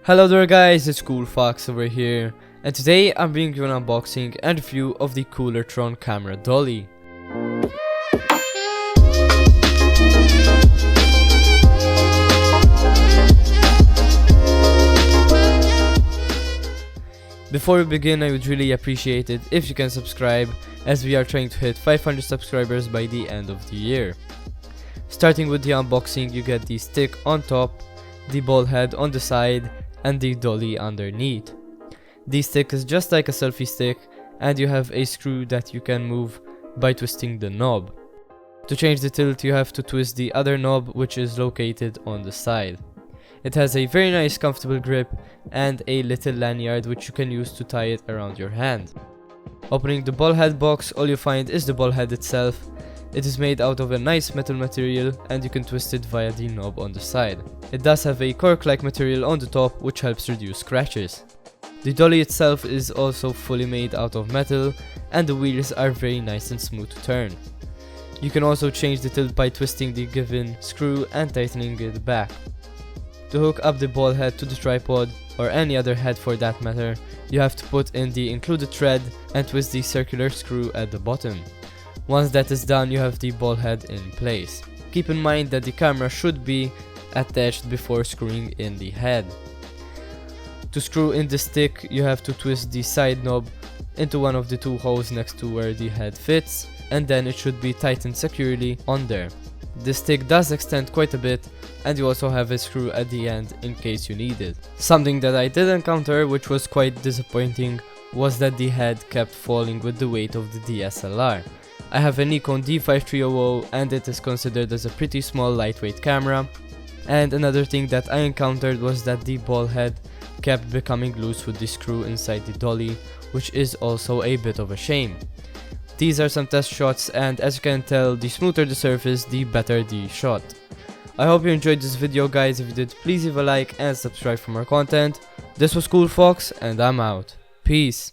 Hello there guys, it's CoolFox over here, and today I'm bringing you an unboxing and review of the Koolertron Camera Dolly. Before we begin, I would really appreciate it if you can subscribe, as we are trying to hit 500 subscribers by the end of the year. Starting with the unboxing, you get the stick on top, the ball head on the side, and the dolly underneath. The stick is just like a selfie stick, and you have a screw that you can move by twisting the knob. To change the tilt, you have to twist the other knob, which is located on the side. It has a very nice comfortable grip and a little lanyard which you can use to tie it around your hand. Opening the ball head box, all you find is the ball head itself. It is made out of a nice metal material and you can twist it via the knob on the side. It does have a cork-like material on the top which helps reduce scratches. The dolly itself is also fully made out of metal and the wheels are very nice and smooth to turn. You can also change the tilt by twisting the given screw and tightening it back. To hook up the ball head to the tripod, or any other head for that matter, you have to put in the included thread and twist the circular screw at the bottom. Once that is done, you have the ball head in place. Keep in mind that the camera should be attached before screwing in the head. To screw in the stick, you have to twist the side knob into one of the two holes next to where the head fits, and then it should be tightened securely on there. The stick does extend quite a bit, and you also have a screw at the end in case you need it. Something that I did encounter, which was quite disappointing, was that the head kept falling with the weight of the DSLR. I have a Nikon D5300 and it is considered as a pretty small lightweight camera. And another thing that I encountered was that the ball head kept becoming loose with the screw inside the dolly, which is also a bit of a shame. These are some test shots, and as you can tell, the smoother the surface, the better the shot. I hope you enjoyed this video guys. If you did, please leave a like and subscribe for more content. This was CoolFox and I'm out. Peace.